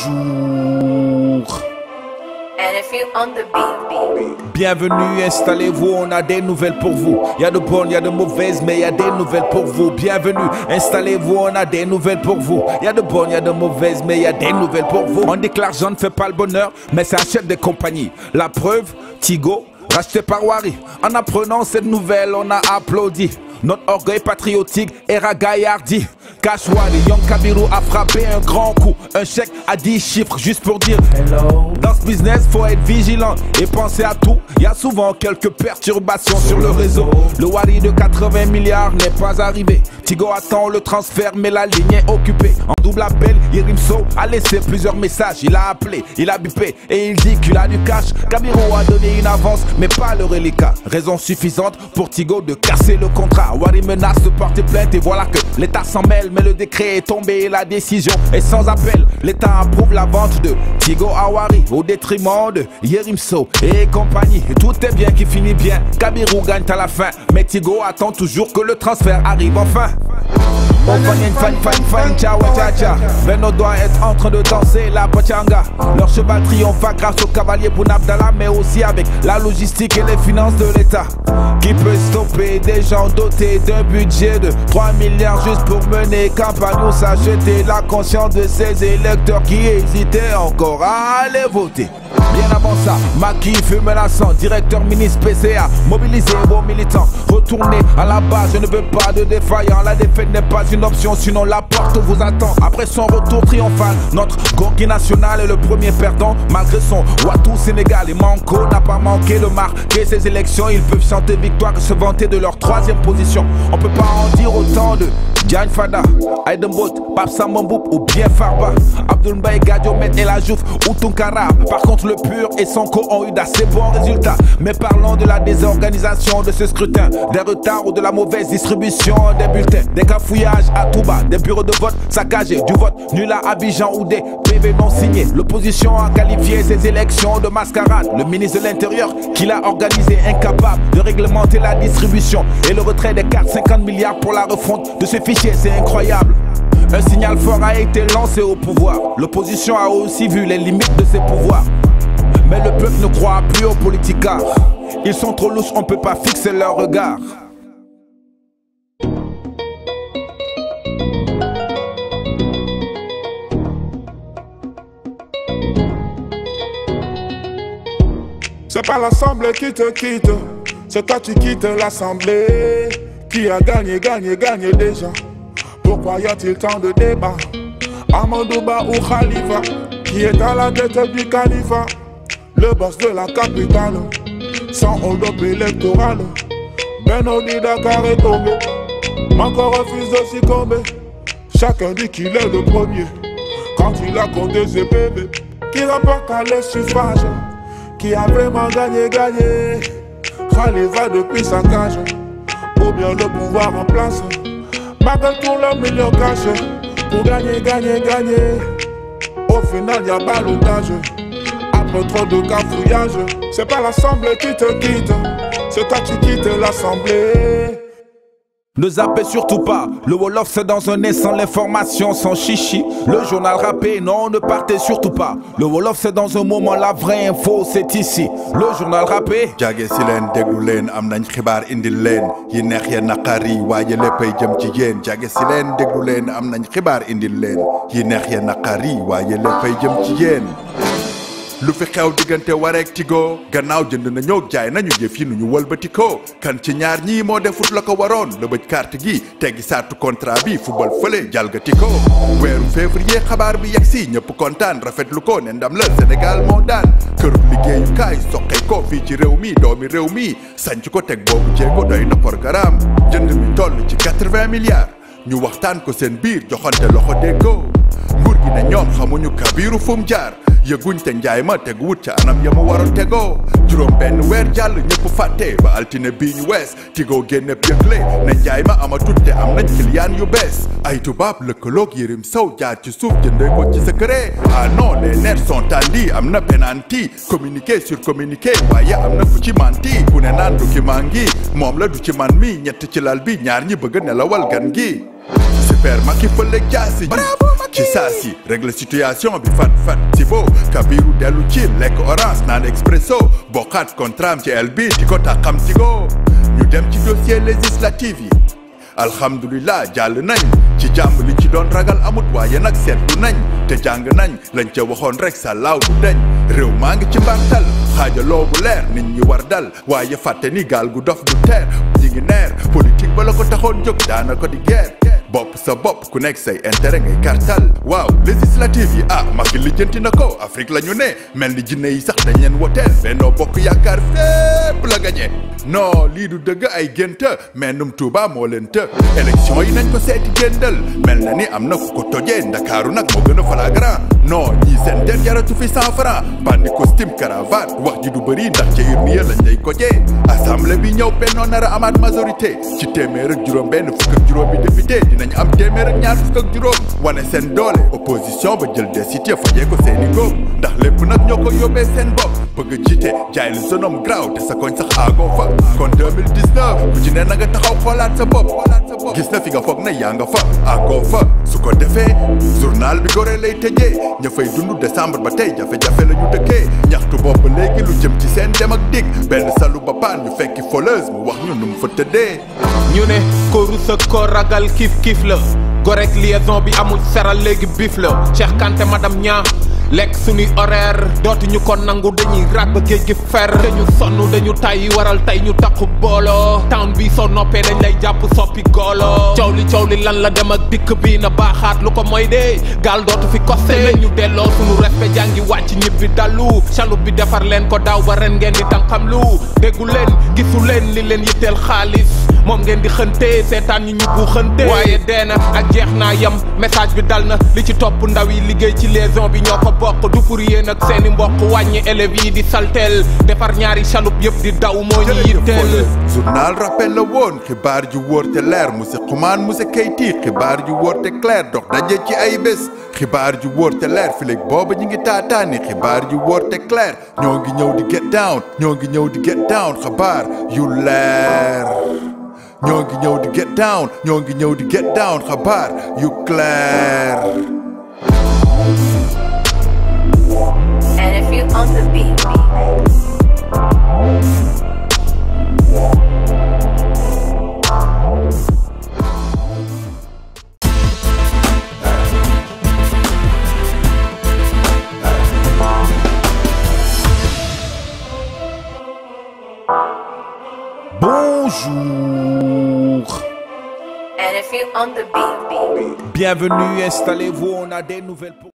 Bonjour. Bienvenue, installez-vous, on a des nouvelles pour vous. Il y a de bonnes, il y a de mauvaises, mais il y a des nouvelles pour vous. Bienvenue, installez-vous, on a des nouvelles pour vous. Il y a de bonnes, il y a de mauvaises, mais il y a des nouvelles pour vous. On dit que l'argent ne fait pas le bonheur, mais c'est un chef de compagnie. La preuve, Tigo, racheté par Wari. En apprenant cette nouvelle, on a applaudi. Notre orgueil patriotique era gaillardi. Cash Wally, Young Kabiru a frappé un grand coup. Un chèque à 10 chiffres juste pour dire hello. Dans ce business, faut être vigilant et penser à tout. Y a souvent quelques perturbations sur le réseau. Le Wally de 80 milliards n'est pas arrivé. Tigo attend le transfert, mais la ligne est occupée. En double appel, Yerim Sow a laissé plusieurs messages. Il a appelé, il a bipé et il dit qu'il a du cash. Kabiru a donné une avance, mais pas le reliquat. Raison suffisante pour Tigo de casser le contrat. Wally menace de porter plainte et voilà que l'État s'en mêle. Mais le décret est tombé et la décision est sans appel. L'État approuve la vente de Tigo à Wari au détriment de Yerim Sow et compagnie. Et tout est bien qui finit bien. Kabiru gagne à la fin, mais Tigo attend toujours que le transfert arrive enfin. Ciao, cha-cha. Beno doit être en train de danser la pachanga. Leur cheval triomphe grâce au cavalier Boun Abdallah, mais aussi avec la logistique et les finances de l'État. Qui peut stopper des gens dotés d'un budget de 3 milliards juste pour mener campagne ou s'acheter la conscience de ces électeurs qui hésitaient encore à aller voter. Bien avant ça, Macky fut menaçant. Directeur ministre PCA, mobilisez vos militants. Retournez à la base, je ne veux pas de défaillant. La défaite n'est pas une option, sinon la porte vous attend. Après son retour triomphal, notre Gorgui national est le premier perdant. Malgré son Ouattou Sénégal et Manko n'a pas manqué de marquer ces élections. Ils peuvent chanter victoire et se vanter de leur 3e position. On peut pas en dire autant de Diagne Fada, Aïdem Bot, Pape Sambamboup ou bien Farba, Abdoul Mbaye, Gadio Met El Ajouf ou Tunkara. Par contre le Pur et Sonko ont eu d'assez bons résultats. Mais parlons de la désorganisation de ce scrutin, des retards ou de la mauvaise distribution des bulletins, des cafouillages à Touba, des bureaux de vote saccagés, du vote nul à Abidjan ou des PV non signés. L'opposition a qualifié ces élections de mascarade. Le ministre de l'Intérieur qui l'a organisé incapable de réglementer la distribution et le retrait des cartes 50 milliards pour la refonte de ce fichier, c'est incroyable. Un signal fort a été lancé au pouvoir. L'opposition a aussi vu les limites de ses pouvoirs. Mais le peuple ne croit plus aux politicards. Ils sont trop louches, on ne peut pas fixer leur regard. C'est pas l'Assemblée qui te quitte, c'est toi qui quittes l'Assemblée. Qui a gagné, gagné, gagné déjà? Pourquoi y a-t-il tant de débats? Amadouba ou Khalifa, qui est à la tête du califat? Le boss de la capitale, sans hold-up électoral. Benoni Dakar est tombé, Manko refuse de succomber. Chacun dit qu'il est le premier, quand il a compté ses bébés. Qui rapporte à les suffrages, qui a vraiment gagné, gagné? Khalifa depuis sa cage, ou bien le pouvoir en place. Malgré tout le million caché, pour gagner, gagner, gagner. Au final y'a ballottage, après trop de cafouillage. C'est pas l'Assemblée qui te quitte, c'est toi qui quittes l'Assemblée. Ne zappez surtout pas, le Wolof c'est dans un nez sans l'information, sans chichi. Le journal rappé, non, ne partez surtout pas. Le Wolof c'est dans un moment, la vraie info c'est ici. Le journal rappé. Jage si leen déglu leen am nañ xibaar indil leen yi neex ya naqari waaye léppay jëm ci yéen. Jage si leen déglu leen am nañ xibaar indil leen yi neex ya naqari waaye léppay jëm ci yéen. lu fi xew diggante Waré ak Tigo gannaaw jënd na ñoo jaay nañu jëf yi nu ñu wëlbatikoo kan ci ñaar ñii moo defut la ko waroon la bëj carte gi teggi saatu contrat bi football fële jalgati ko weeru février xabaar bi yegg si ñëpp kontaan rafetlu ko ne ndam la Sénégal moo daan këru liggéeyukaay soqe ko fii ci réew mi doomi réew mi sanc ko teg boobu jéego doy na programme jënd mi toll ci 80 milliards ñu waxtaan ko seen biir joxante loxo déggoo nguur gi ne ñoom xamuñu Kabiru fu mu jaar yëguñ te njaay ma tegu wut ca anam ya mu waroon tegoo juróom benn weer jàll ñëpp fàtte ba altine bii ñu wees Tigo génne yëgle ne njaay ma amatut te am nañ client yu bees ay tubaab lëkkaloog Yerim Sow jaar ci suuf jëndee ko ci secret ah non les nerfs sont tendus am na penalty communiqué sur communiqué waaye am na ku ci manti ku ne naan document gi moom la du ci man mi ñett ci lal bi ñaar ñi bëgg nelawal gan gi père Macky fële jaasi ci saa si règle situation bi fat si bo Kabiru dellu ci lekk orange naan expresso bokkaat contrat ci el bi di ko taxam ci go ñu dem ci dossier législatif yi alhamdulillah jàll nañ ci jàmb liñ ci doon ragal amut waaye nag seetlu nañ te jàng nañ lañ ca waxoon rek sa laaw du deñ réew maa ngi ci mbartal xaajaloo bu leer nit ñi war dal waaye fàtte ni gaal gu dof du teer ñi ngi neer politique ba la ko taxoon jóg daana ko di guerre bopp sa bopp ku nekk say intérêt ngay kartal waaw législative yi Macky lijjanti na ko Afrique la ñu ne mel ni jinne yi sax dañ leen woteel Benno Bokk Yaakaar fépp la gañe non lii du dëgg ay gént mais num Touba moo leen të élection yi nañ ko seeti géndal mel na ni am na ku ko tojee Ndakaaru nag moo gën a flagrant non ñii seen der jaratu fi 100 francs bandi costume cravate wax ji du bëri ndax ca urne ya lañ lay kojee assemblée bi ñëw Benno nar a amaat majorité ci téeméer ak juróom benn fukk ak juróomi député dinañ am téeméer ak ñaar fukk ak juróom wane seen doole opposition ba jël des sites fajee ko seeni góob ndax lépp nag ñoo ko yóbbee seen bopp bëgg a jiite jaay lu sonom graw te sa koñ sax aagoo fa kon 2019 bu ci ne na nga taxaw xoolaat sa bopp gis na fi nga foog na yaa nga fa aagoo fa su ko defee journal bi gore lay tëjee ña fay dund décembre ba tey jafe-jafe la ñu dëkkee ñaxtu bopp léegi lu jëm ci seen dem ak dig benn salu ba paan ñu fekki foleuse mu wax ñu nu mu fa tëddee ñu ne ko rus ak ko ragal kiif la gorek liaison bi amul seral léegi bif la Cheikh Kanté madame Nia lekk suñuy horaire dootuñu ko nangu dañuy ràbb géej gi fer dañu sonn dañu tàyyi waral tey ñu takku booloo town bi soo noppee dañ lay jàpp soppi goolo coow li lan la dem ak dikk bi na baaxaat lu ko mooy dee gaal dootu fi koste nañu delloo suñu respect jàngi wàcc ñibbi dallu chaloupe bi defar leen ko daaw ba ren ngeen di tànqam lu déggu leen gisu leen li leen yitteel xaalis moom ngeen di xëntee seetaan ñi ñu bu xëntee waaye dee na ak jeex naa yem message bi dal na li ci topp ndaw yi liggéey ci liaison bi ñoo ko bokk du pour yéen ak seeni mbokk wàññi élèves yi di salteel defar ñaari chaloupe yëpp di daw moo ñu yitteel journal rappel la woon xibaar ju wóor te leer monsieur Xuman monsieur Keyti xibaar ju wóor te clair dox daje ci ay bés xibaar ju wóor te leer fileeg booba ñu ngi taataani xibaar ju wóor te clair ñoo ngi ñëw di get down ñoo ngi ñëw di get down xabaar yu leer ñoo ngi ñëw di get down ñoo ngi ñëw di get down xabaar yu clair. And if you on the beat. Bonjour. And if you on the beat. Bienvenue, installez-vous, on a des nouvelles pour